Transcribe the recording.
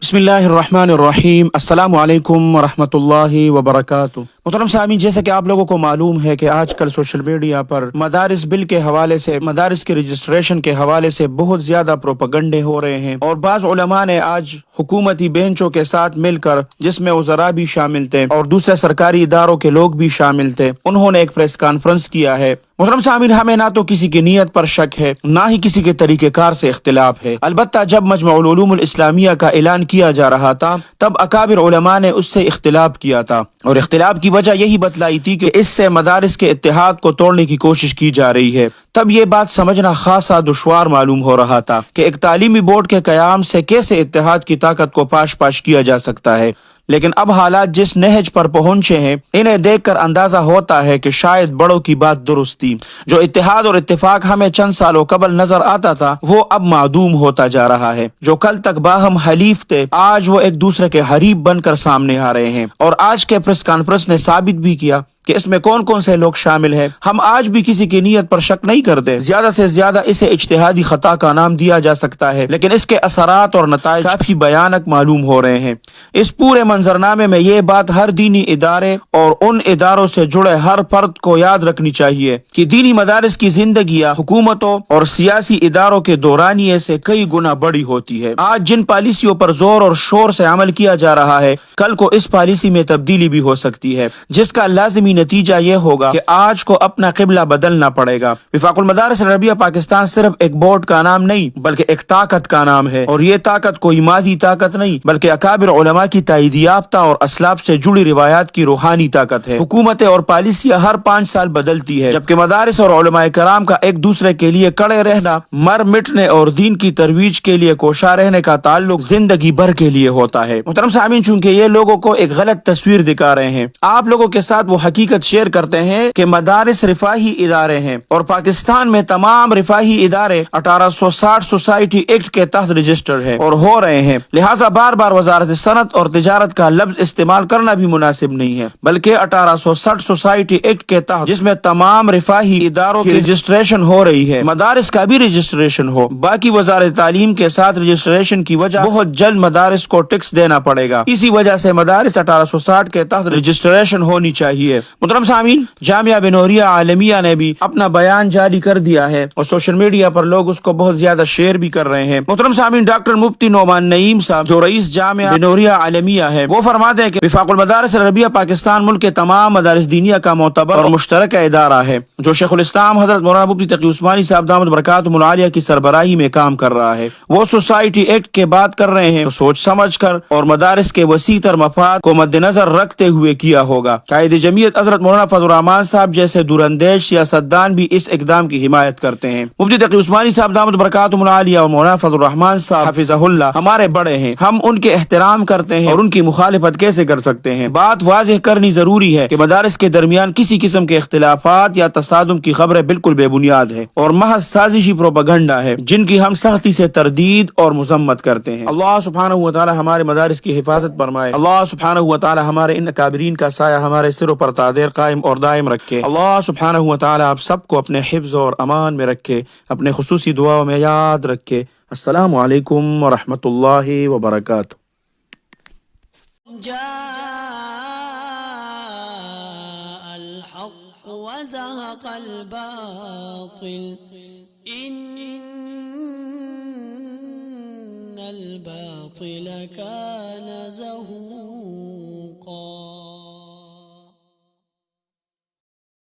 بسم اللہ الرحمن الرحیم، السلام علیکم ورحمۃ اللہ وبرکاتہ۔ محترم سامعین، جیسا کہ آپ لوگوں کو معلوم ہے کہ آج کل سوشل میڈیا پر مدارس بل کے حوالے سے، مدارس کے رجسٹریشن کے حوالے سے بہت زیادہ پروپیگنڈے ہو رہے ہیں، اور بعض علماء نے آج حکومتی بینچوں کے ساتھ مل کر، جس میں وزراء بھی شامل تھے اور دوسرے سرکاری اداروں کے لوگ بھی شامل تھے، انہوں نے ایک پریس کانفرنس کیا ہے۔ محترم سامعین، ہمیں نہ تو کسی کی نیت پر شک ہے، نہ ہی کسی کے طریقہ کار سے اختلاف ہے۔ البتہ جب مجمع العلوم الاسلامیہ کا اعلان کیا جا رہا تھا، تب اکابر علماء نے اس سے اختلاف کیا تھا، اور اختلاف کی وجہ یہی بتلائی تھی کہ اس سے مدارس کے اتحاد کو توڑنے کی کوشش کی جا رہی ہے۔ تب یہ بات سمجھنا خاصا دشوار معلوم ہو رہا تھا کہ ایک تعلیمی بورڈ کے قیام سے کیسے اتحاد کی طاقت کو پاش کیا جا سکتا ہے، لیکن اب حالات جس نہج پر پہنچے ہیں، انہیں دیکھ کر اندازہ ہوتا ہے کہ شاید بڑوں کی بات درست تھی۔ جو اتحاد اور اتفاق ہمیں چند سالوں قبل نظر آتا تھا، وہ اب معدوم ہوتا جا رہا ہے۔ جو کل تک باہم حلیف تھے، آج وہ ایک دوسرے کے حریف بن کر سامنے آ رہے ہیں، اور آج کے پریس کانفرنس نے ثابت بھی کیا کہ اس میں کون کون سے لوگ شامل ہیں۔ ہم آج بھی کسی کی نیت پر شک نہیں کرتے، زیادہ سے زیادہ اسے اجتہادی خطا کا نام دیا جا سکتا ہے، لیکن اس کے اثرات اور نتائج کافی بھیانک معلوم ہو رہے ہیں۔ اس پورے منظرنامے میں یہ بات ہر دینی ادارے اور ان اداروں سے جڑے ہر فرد کو یاد رکھنی چاہیے کہ دینی مدارس کی زندگیاں حکومتوں اور سیاسی اداروں کے دورانیے سے کئی گنا بڑی ہوتی ہے۔ آج جن پالیسیوں پر زور اور شور سے عمل کیا جا رہا ہے، کل کو اس پالیسی میں تبدیلی بھی ہو سکتی ہے، جس کا لازمی نتیجہ یہ ہوگا کہ آج کو اپنا قبلہ بدلنا پڑے گا۔ وفاق المدارس العربیہ پاکستان صرف ایک بورڈ کا نام نہیں، بلکہ ایک طاقت کا نام ہے، اور یہ طاقت کوئی مادی طاقت نہیں، بلکہ اکابر علماء کی تائید یافتہ اور اسلاف سے جڑی روایات کی روحانی طاقت ہے۔ حکومتیں اور پالیسیاں ہر 5 سال بدلتی ہے، جبکہ مدارس اور علماء کرام کا ایک دوسرے کے لیے کڑے رہنا، مر مٹنے اور دین کی ترویج کے لیے کوشاں رہنے کا تعلق زندگی بھر کے لیے ہوتا ہے۔ محترم سامعین، چونکہ یہ لوگوں کو ایک غلط تصویر دکھا رہے ہیں، آپ لوگوں کے ساتھ وہ حقیقت شیئر کرتے ہیں کہ مدارس رفاہی ادارے ہیں، اور پاکستان میں تمام رفاہی ادارے 1860 سوسائٹی ایکٹ کے تحت رجسٹرڈ ہے اور ہو رہے ہیں، لہٰذا بار بار وزارت صنعت اور تجارت کا لفظ استعمال کرنا بھی مناسب نہیں ہے، بلکہ 1860 سوسائٹی ایکٹ کے تحت، جس میں تمام رفاہی اداروں کی رجسٹریشن ہو رہی ہے، مدارس کا بھی رجسٹریشن ہو۔ باقی وزارت تعلیم کے ساتھ رجسٹریشن کی وجہ بہت جلد مدارس کو ٹیکس دینا پڑے گا، اسی وجہ سے مدارس 1860 کے تحت رجسٹریشن ہونی چاہیے۔ محترم سامعین، جامعہ بنوریہ عالمیہ نے بھی اپنا بیان جاری کر دیا ہے، اور سوشل میڈیا پر لوگ اس کو بہت زیادہ شیئر بھی کر رہے ہیں۔ محترم سامعین، ڈاکٹر مفتی نعمان نعیم صاحب، جو رئیس جامعہ بنوریہ عالمیہ ہے، وہ فرماتے ہیں کہ وفاق المدارس العربیہ پاکستان ملک کے تمام مدارس دینیہ کا معتبر اور مشترکہ ادارہ ہے، جو شیخ الاسلام حضرت مولانا مفتی تقی عثمانی صاحب دامت برکاتہم العالیہ کی سربراہی میں کام کر رہا ہے۔ وہ سوسائٹی ایکٹ کے بات کر رہے ہیں تو سوچ سمجھ کر اور مدارس کے وسیع تر مفاد کو مد نظر رکھتے ہوئے کیا ہوگا۔ قائد جمعیت حضرت مولانا فضل الرحمان صاحب جیسے دوراندیش سیاستدان بھی اس اقدام کی حمایت کرتے ہیں۔ مفتی تقی عثمانی صاحب دامت برکاتہم العالیہ اور مولانا فضل الرحمان صاحب حفظہ اللہ ہمارے بڑے ہیں، ہم ان کے احترام کرتے ہیں، اور ان کی مخالفت کیسے کر سکتے ہیں؟ بات واضح کرنی ضروری ہے کہ مدارس کے درمیان کسی قسم کے اختلافات یا تصادم کی خبریں بالکل بے بنیاد ہے اور محض سازشی پروپیگنڈا ہے، جن کی ہم سختی سے تردید اور مذمت کرتے ہیں۔ اللہ سبحانہ و تعالی ہمارے مدارس کی حفاظت فرمائے۔ اللہ سبحانہ و تعالی ہمارے ان اکابرین کا سایہ ہمارے سروں پر تادیر قائم اور دائم رکھے۔ اللہ سبحانہ و تعالی آپ سب کو اپنے حفظ اور امان میں رکھے، اپنے خصوصی دعاؤں میں یاد رکھے۔ السلام علیکم ورحمۃ اللہ وبرکاتہ۔ جاء الحق وزهق الباطل إن الباطل كان زهوقا۔